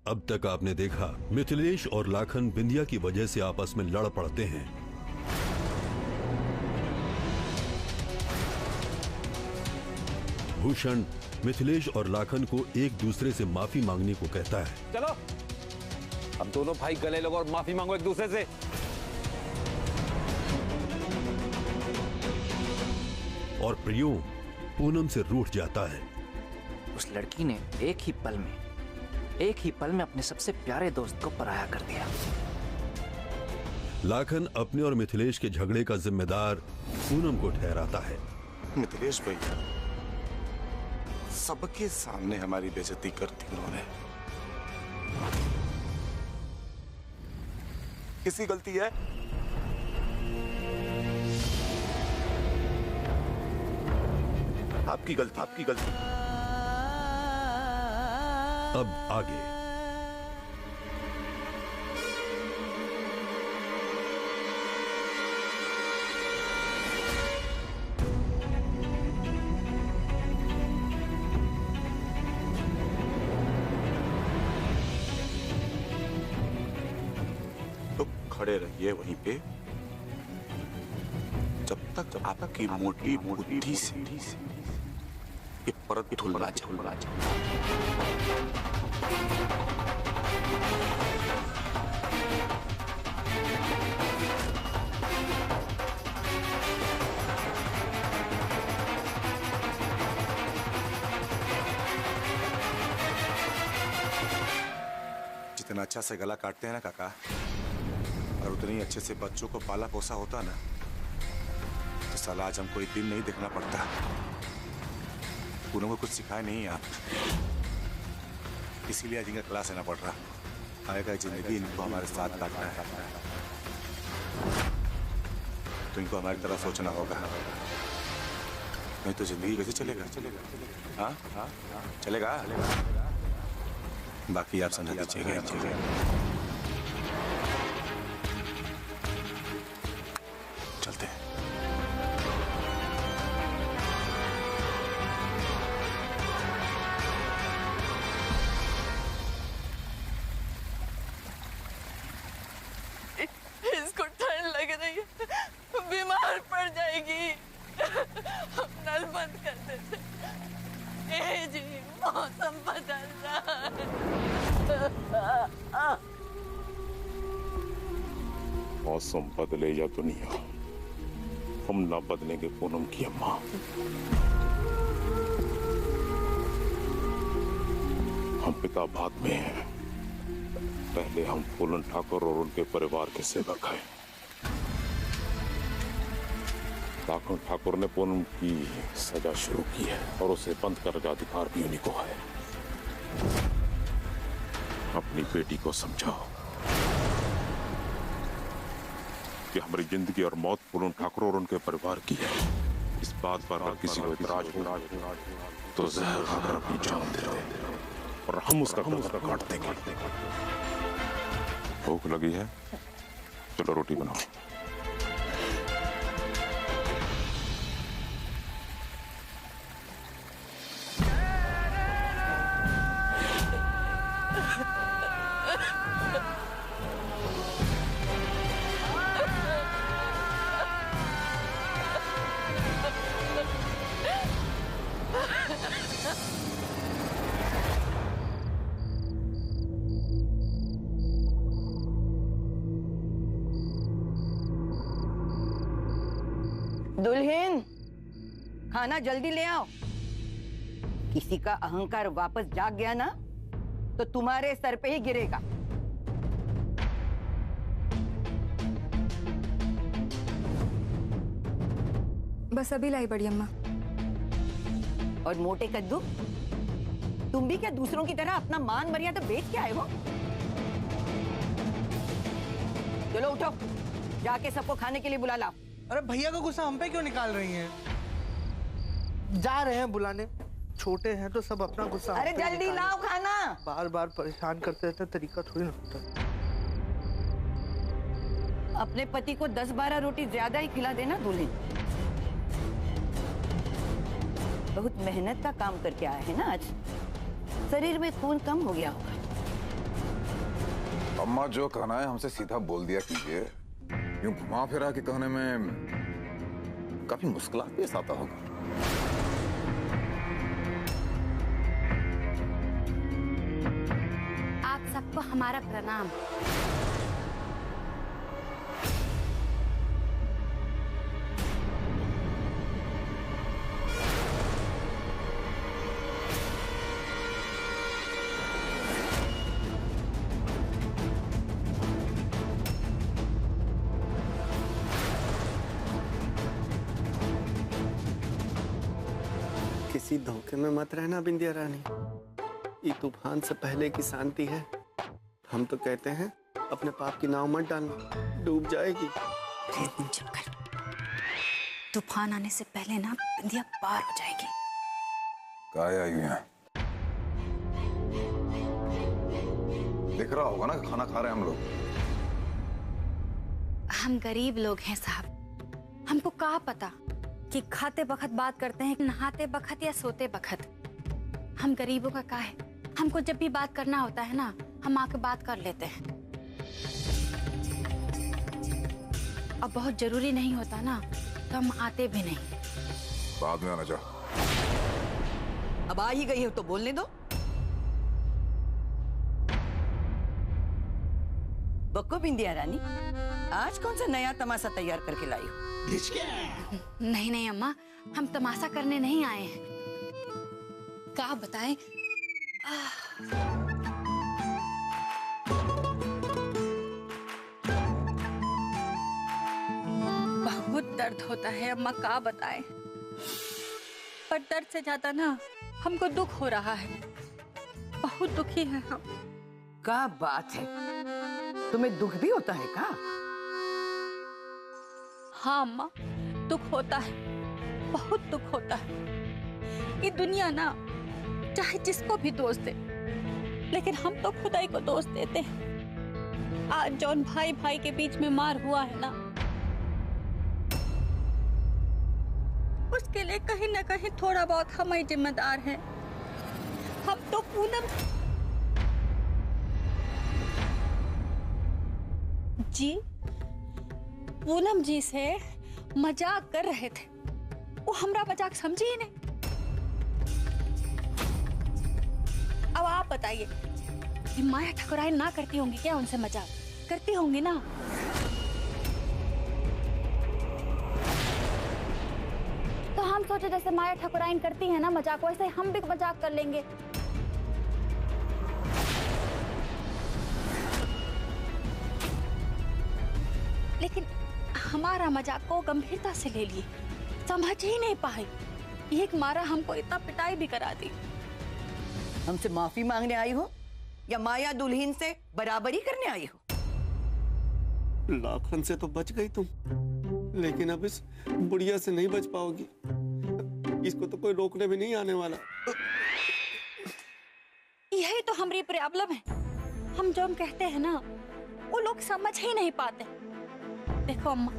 अब तक आपने देखा मिथिलेश और लाखन बिंदिया की वजह से आपस में लड़ पड़ते हैं। भूषण मिथिलेश और लाखन को एक दूसरे से माफी मांगने को कहता है। चलो अब दोनों भाई गले लगो और माफी मांगो एक दूसरे से। और प्रियो पूनम से रूठ जाता है। उस लड़की ने एक ही पल में अपने सबसे प्यारे दोस्त को पराया कर दिया। लाखन अपने और मिथिलेश के झगड़े का जिम्मेदार पूनम को ठहराता है। मिथिलेश भैया सबके सामने हमारी बेइज्जती कर दी उन्होंने। किसकी गलती है? आपकी गलती। अब आगे तो खड़े रहिए वहीं पे जब तक आपकी मोटी बुद्धि से ये परत ढुलना चाहिए। जितना अच्छा से गला काटते हैं ना काका, और उतनी अच्छे से बच्चों को पाला पोसा होता ना, तो साला आज हमको एक दिन नहीं देखना पड़ता। पूनम को कुछ सिखाए नहीं आप, इसीलिए आज इनका क्लास लेना पड़ रहा। आएगा जिंदगी इनको हमारे साथ काटना है, तो इनको हमारी तरह सोचना होगा, नहीं तो जिंदगी कैसे चलेगा? हाँ चलेगा। बाकी आप समझ लीजिएगा। चलते हैं। इसको ठंड लग रही है, बीमार पड़ जाएगी। हम नल बंद कर देते। ए जी मौसम बदल रहा है। मौसम बदले या दुनिया, हम ना बदलेंगे पूनम की अम्मा। हम पिता बाद में हैं, पहले हम फूलन ठाकुर और उनके परिवार के सेवक हैं। लाखन ठाकुर ने पूनम की सजा शुरू की है और उसे बंद करने का अधिकार भी उन्हीं को है। अपनी बेटी को समझाओ कि हमारी जिंदगी और मौत पूनम ठाकुर और उनके परिवार की है। इस बात पर अगर किसी को इतराज हो तो जहर खाकर अपनी जान दे दे और हम उसका काट देंगे। भूख लगी है, चलो रोटी बनाओ। दुल्हन, खाना जल्दी ले आओ। किसी का अहंकार वापस जाग गया ना तो तुम्हारे सर पे ही गिरेगा। बस अभी लाई बड़ी अम्मा। और मोटे कद्दू, तुम भी क्या दूसरों की तरह अपना मान मर्यादा बेच के आए हो? चलो उठो, जाके सबको खाने के लिए बुला लाओ। अरे भैया का गुस्सा हम पे क्यों निकाल रही हैं? जा रहे हैं बुलाने, छोटे हैं तो सब अपना गुस्सा। अरे जल्दी लाओ खाना। बार बार परेशान करते रहते, तरीका थोड़ी ना होता। अपने पति को 10-12 रोटी ज्यादा ही खिला देना दुल्हन। बहुत मेहनत का काम करके आए हैं ना आज, शरीर में खून कम हो गया होगा। अम्मा जो कहना है हमसे सीधा बोल दिया कीजिए। यूं घुमा फिरा के कहने में काफी मुश्किलात पेश आता होगा। आप सबको हमारा प्रणाम। किसी धोखे में मत रहना बिंदिया रानी। ये तूफान से पहले की शांति है। हम तो कहते हैं अपने पाप की नाव मत डालना, डूब जाएगी। चुप कर। तूफान आने से पहले ना बिंदिया पार हो जाएगी। क्या आई हैं? दिख रहा होगा ना खाना खा रहे हैं हम लोग। हम गरीब लोग हैं साहब, हमको क्या पता कि खाते बखत बात करते हैं, नहाते बखत या सोते बखत। हम गरीबों का क्या है, हमको जब भी बात करना होता है ना, हम आके बात कर लेते हैं। अब बहुत जरूरी नहीं होता ना तो हम आते भी नहीं। बाद में आना जा। अब आ ही गई हो तो बोलने दो। बक्को बिंदिया रानी, आज कौन सा नया तमाशा तैयार करके लाई हो? नहीं नहीं अम्मा, हम तमाशा करने नहीं आए हैं। क्या बताएं? बहुत दर्द होता है अम्मा, क्या बताएं? पर दर्द से ज्यादा ना हमको दुख हो रहा है। बहुत दुखी है हम। क्या बात है, तुम्हें दुख भी होता है क्या? हाँ अम्मा, दुख होता है, बहुत दुख होता है। ये दुनिया ना चाहे जिसको भी दोष दे, लेकिन हम तो खुदाई को दोष देते हैं। आज जौन भाई भाई के बीच में मार हुआ है ना, उसके लिए कहीं ना कहीं थोड़ा बहुत हम ही जिम्मेदार हैं। हम तो पूनम जी से मजाक कर रहे थे, वो हमरा मजाक समझी ही नहीं। अब आप बताइए, माया ठकुराइन ना करती होंगी क्या उनसे मजाक? करती होंगी ना। तो हम सोचे जैसे माया ठकुराइन करती है ना मजाक, वैसे हम भी मजाक कर लेंगे। लेकिन हमारा मजाक को गंभीरता से ले लिए, समझ ही नहीं पाई। एक मारा हमको इतना पिटाई भी करा दी। हमसे माफी मांगने आई हो या माया दुल्हन से बराबरी करने आई हो? लाखन से तो बच गई तुम, लेकिन अब इस बुढ़िया से नहीं बच पाओगी। इसको तो कोई रोकने भी नहीं आने वाला। यही तो हमारी प्रॉब्लम है। हम जो कहते हैं ना, वो लोग समझ ही नहीं पाते। देखो अम्मा,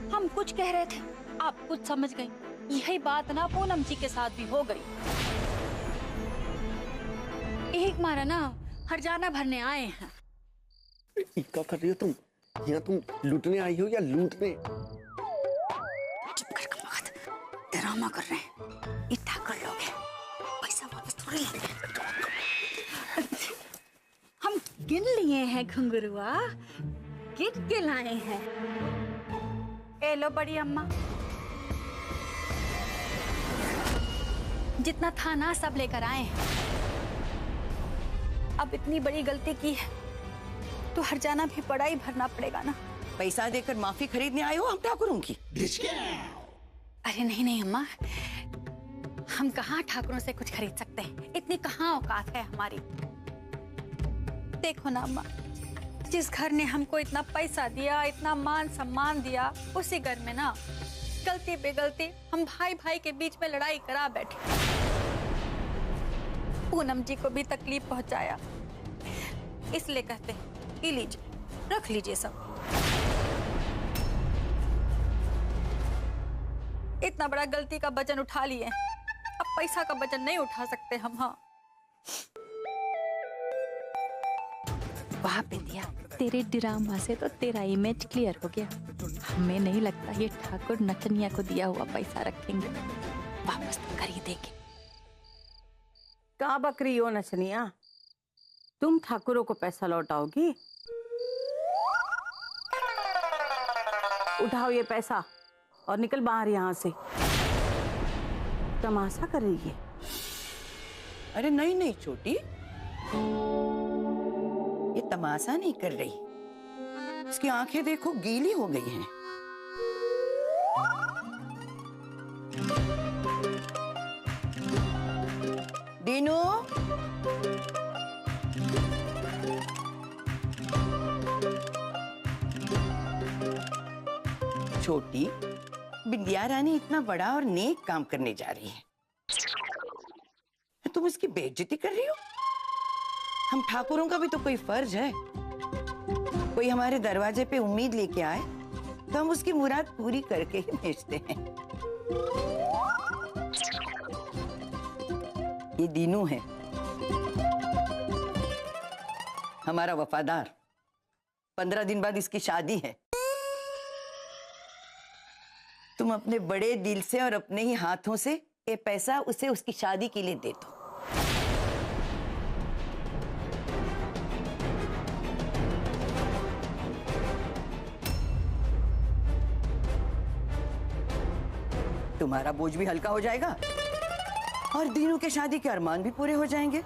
हम कुछ कह रहे थे, आप कुछ समझ गई। यही बात ना पूनम जी के साथ भी हो गई। एक मारा ना हरजाना भरने आए हैं। क्या कर रही हो तुम? यहाँ तुम लूटने आई हो या लूटने? चुप कर कमबख्त, ड्रामा कर रहे हैं। ये ठाकुर लोग हैं, पैसा वापस थोड़ी लेंगे। हम गिन लिए हैं घुंघरुआ, गिन के लाए हैं। ए लो बड़ी अम्मा, जितना था ना सब लेकर आए हैं। अब इतनी बड़ी गलती की है तो हरजाना भी बड़ा ही भरना पड़ेगा ना। पैसा देकर माफी खरीदने आए हो हम ठाकुरों की? अरे नहीं नहीं अम्मा, हम कहाँ ठाकुरों से कुछ खरीद सकते हैं? इतनी कहाँ औकात है हमारी। देखो ना अम्मा, जिस घर ने हमको इतना पैसा दिया, इतना मान सम्मान दिया, उसी घर में ना गलती बेगलती हम भाई भाई के बीच में लड़ाई करा बैठे। पूनम जी को भी तकलीफ पहुंचाया। इसलिए कहते हैं, ये लीजिए, रख लीजिए सब। इतना बड़ा गलती का वजन उठा लिए, अब पैसा का वजन नहीं उठा सकते हम। हाँ वाह बिंदिया, तेरे ड्रामा से तो तेरा इमेज क्लियर हो गया। हमें नहीं लगता ये ठाकुर नचनिया को दिया हुआ पैसा रखेंगे, वापस तो कर ही देंगे। कहाँ बकरी हो नचनिया, तुम ठाकुरों को पैसा लौटाओगी? उठाओ ये पैसा और निकल बाहर यहाँ से। तमाशा कर रही है? अरे नहीं नहीं छोटी, ये तमाशा नहीं कर रही। इसकी आंखें देखो गीली हो गई हैं। दीनू, छोटी, बिंदिया रानी इतना बड़ा और नेक काम करने जा रही है, तुम इसकी बेइज्जती कर रही हो? हम ठाकुरों का भी तो कोई फर्ज है। कोई हमारे दरवाजे पे उम्मीद लेके आए तो हम उसकी मुराद पूरी करके ही भेजते हैं। ये दीनू है, हमारा वफादार। 15 दिन बाद इसकी शादी है। तुम अपने बड़े दिल से और अपने ही हाथों से ये पैसा उसे उसकी शादी के लिए दे दो। तुम्हारा बोझ भी हल्का हो जाएगा और दीनू के शादी के अरमान भी पूरे हो जाएंगे।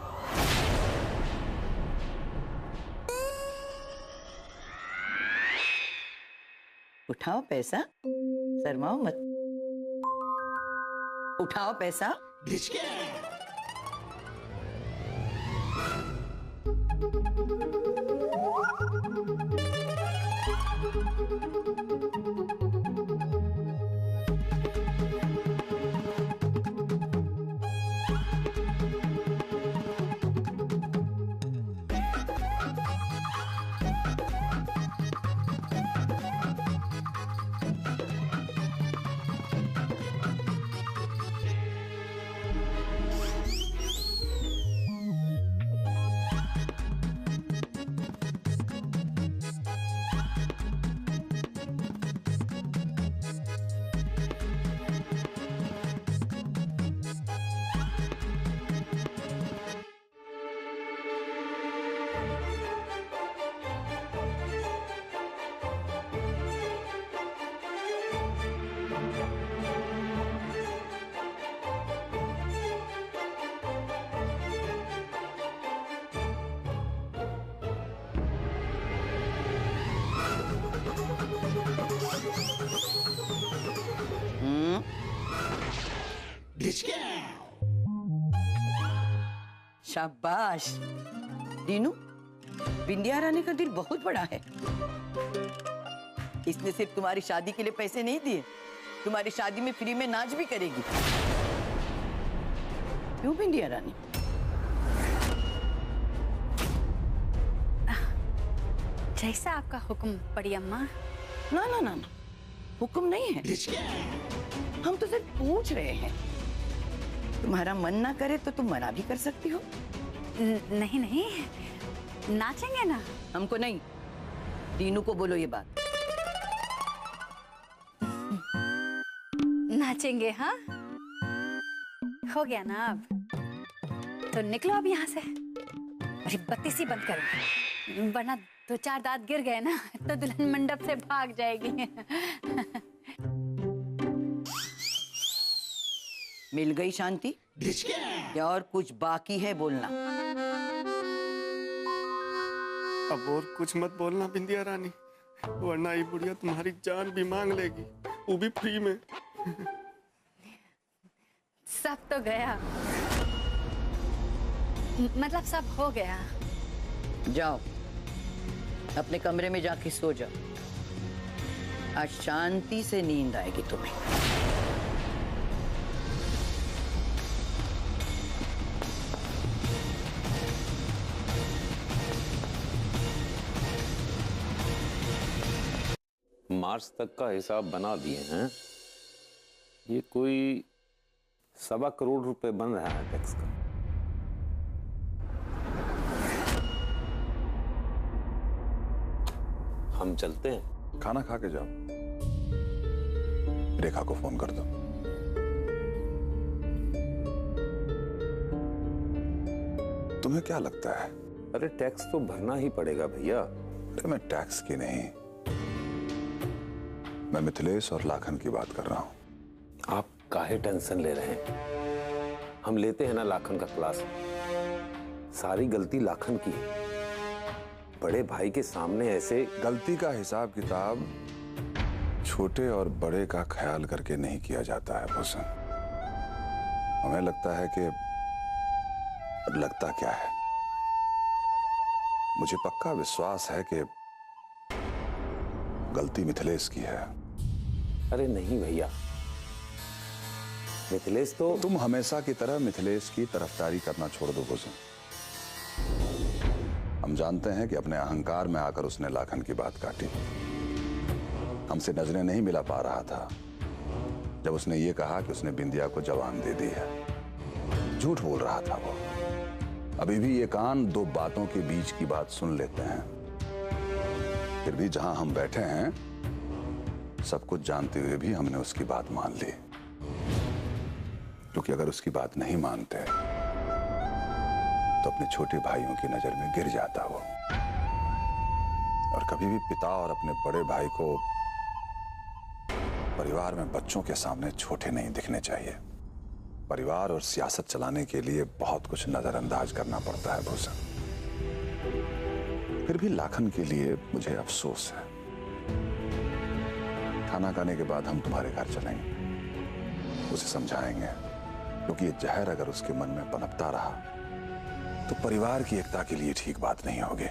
उठाओ पैसा, शर्माओ मत। उठाओ पैसा। शाबाश दीनू, बिंदिया रानी का दिल बहुत बड़ा है। इसने सिर्फ तुम्हारी शादी के लिए पैसे नहीं दिए, तुम्हारी शादी में फ्री में नाच भी करेगी। क्यों बिंदिया रानी? जैसा आपका हुक्म बड़ी अम्मा। ना ना ना ना, हुक्म नहीं है, हम तो सिर्फ पूछ रहे हैं। तुम्हारा मन ना करे तो तुम मना भी कर सकती हो। नहीं नहीं, नाचेंगे ना। हमको नहीं, दीनू को बोलो ये बात। नाचेंगे, हाँ हो गया ना। अब तो निकलो अब यहाँ से। अरे बत्ती सी बंद करो, वरना 2-4 दांत गिर गए ना तो दुल्हन मंडप से भाग जाएगी। मिल गई शांति या और कुछ बाकी है बोलना? अब और कुछ मत बोलना बिंदिया रानी, वरना ये बुढ़िया तुम्हारी जान भी मांग लेगी, वो भी फ्री में। सब तो गया, मतलब सब हो गया। जाओ अपने कमरे में जाके सो जाओ, आज शांति से नींद आएगी तुम्हें। मार्च तक का हिसाब बना दिए हैं। ये कोई 1.25 करोड़ रुपए बन रहा है टैक्स का। हम चलते हैं। खाना खा के जाओ, रेखा को फोन कर दो। तुम्हें क्या लगता है? अरे टैक्स तो भरना ही पड़ेगा भैया। अरे मैं टैक्स की नहीं, मैं मिथिलेश और लाखन की बात कर रहा हूं। आप काहे टेंशन ले रहे हैं? हम लेते हैं ना लाखन का क्लास। सारी गलती लाखन की है। बड़े भाई के सामने ऐसे गलती का हिसाब किताब छोटे और बड़े का ख्याल करके नहीं किया जाता है भूषण। हमें लगता है कि लगता क्या है, मुझे पक्का विश्वास है कि गलती मिथिलेश की है। अरे नहीं भैया, मिथिलेश तो तुम हमेशा की तरह मिथिलेश की तरफदारी करना छोड़ दो भूषण। हम जानते हैं कि अपने अहंकार में आकर उसने लाखन की बात काटी। हमसे नजरें नहीं मिला पा रहा था जब उसने ये कहा कि उसने बिंदिया को जवान दे दी है। झूठ बोल रहा था वो। अभी भी ये कान दो बातों के बीच की बात सुन लेते हैं। फिर भी जहां हम बैठे हैं सब कुछ जानते हुए भी हमने उसकी बात मान ली, क्योंकि अगर उसकी बात नहीं मानते तो अपने छोटे भाइयों की नजर में गिर जाता वो। और कभी भी पिता और अपने बड़े भाई को परिवार में बच्चों के सामने छोटे नहीं दिखने चाहिए। परिवार और सियासत चलाने के लिए बहुत कुछ नजरअंदाज करना पड़ता है भूषण। फिर भी लाखन के लिए मुझे अफसोस है। खाना खाने के बाद हम तुम्हारे घर चलेंगे, उसे समझाएंगे, क्योंकि ये जहर अगर उसके मन में पनपता रहा तो परिवार की एकता के लिए ठीक बात नहीं होगी।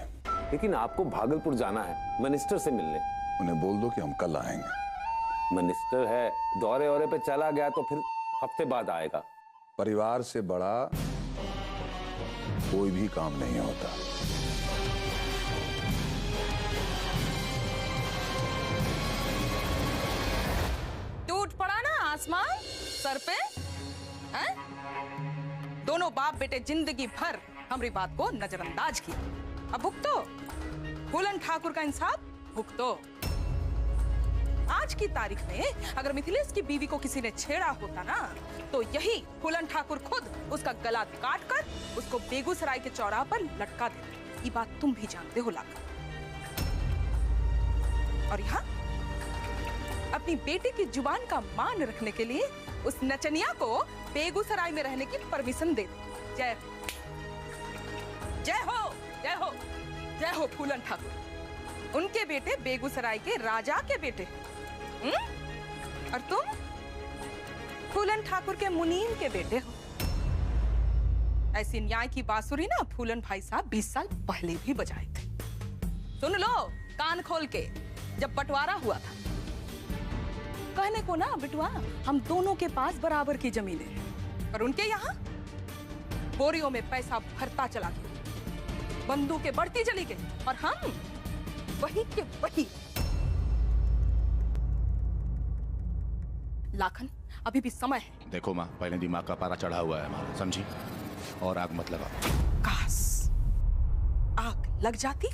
लेकिन आपको भागलपुर जाना है मिनिस्टर से मिलने। उन्हें बोल दो कि हम कल आएंगे। मिनिस्टर है, दौरे पे चला गया तो फिर हफ्ते बाद आएगा। परिवार से बड़ा कोई भी काम नहीं होता। टूट पड़ा ना आसमान सर पे हैं? दोनों बाप बेटे जिंदगी भर हमारी बात को नजरअंदाज किया। अब भुगतो। फूलन ठाकुर का इंसाफ भुगतो। आज की तारीख में अगर मिथिलेश की बीवी को किसी ने छेड़ा होता ना तो यही फूलन ठाकुर खुद उसका गला काट कर उसको बेगूसराय के चौराहे पर लटका देते। ये बात तुम भी जानते हो लाखन। और यहाँ अपनी बेटी की जुबान का मान रखने के लिए उस नचनिया को बेगूसराय में रहने की परमिशन दे दे। जय जय हो जय हो जय हो फूलन ठाकुर। उनके बेटे बेगूसराय के राजा के बेटे। और तुम फूलन ठाकुर के मुनीम के बेटे हो। ऐसी न्याय की बांसुरी ना फूलन भाई साहब 20 साल पहले भी बजाए थे। सुन लो कान खोल के। जब बंटवारा हुआ था कहने को ना बिटवा हम दोनों के पास बराबर की जमीनें हैं, पर उनके यहाँ बोरियों में पैसा भरता चला गया, बंदूकें बढ़ती चली गई और हम वही के वही। लाखन अभी भी समय है। देखो माँ, पहले दिमाग का पारा चढ़ा हुआ है हमारा, समझी? और आग मत लगाओ। काश आग लग जाती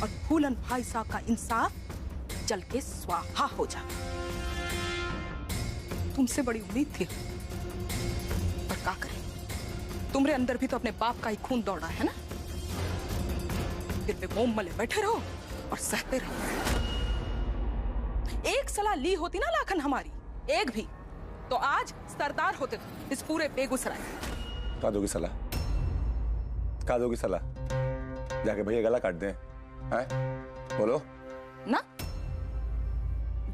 और फूलन भाई साहब का इंसाफ जल के स्वाहा हो जाता। तुमसे बड़ी उम्मीद थी, पर क्या करें, तुम्हारे अंदर भी तो अपने बाप का ही खून दौड़ा है ना। फिर पे मोम मले बैठे रहो और सहते रहो। एक सलाह ली होती ना लाखन हमारी, एक भी, तो आज सरदार होते थे इस पूरे बेगूसराय। का दोगी सलाह? का दोगी सलाह? जाके भैया गला काट दें? हैं? बोलो ना।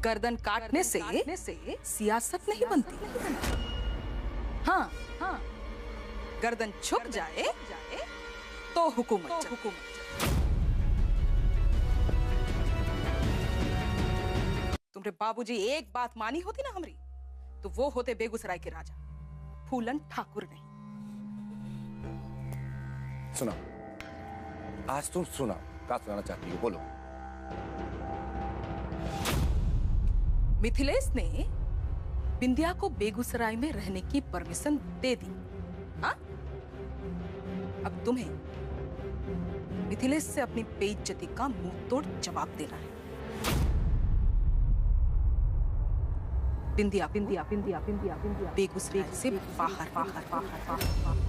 गर्दन काटने से सियासत नहीं बनती। हाँ हाँ, गर्दन छुप जाए तो हुकूमत। तुम्हारे बाबूजी एक बात मानी होती ना हमारी, तो वो होते बेगूसराय के राजा, फूलन ठाकुर नहीं। सुना, आज तुम सुना, क्या सुनाना चाहती हो बोलो। मिथिलेश ने बिंदिया को बेगूसराय में रहने की परमिशन दे दी। हाँ? अब तुम्हें मिथिलेश से अपनी बेइज्जती का मुंह तोड़ जवाब देना है। बिंदिया बिंदिया बिंदिया बिंदिया बिंदिया बेगूसराय से बाहर बाहर बाहर बाहर।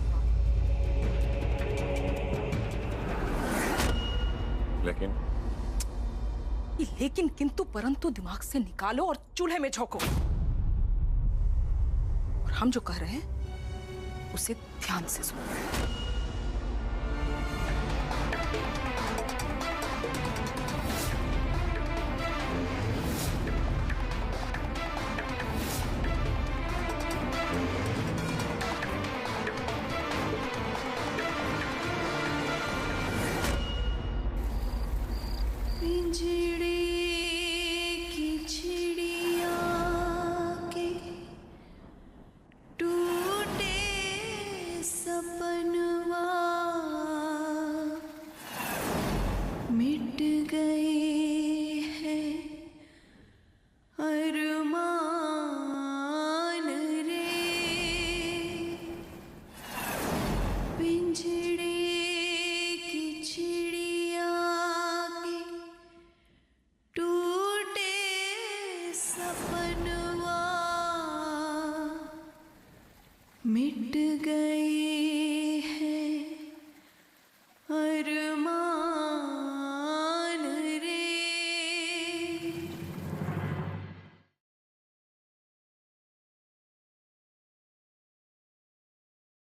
लेकिन किंतु परंतु दिमाग से निकालो और चूल्हे में झोंको। और हम जो कह रहे हैं उसे ध्यान से सुनो। मिट गए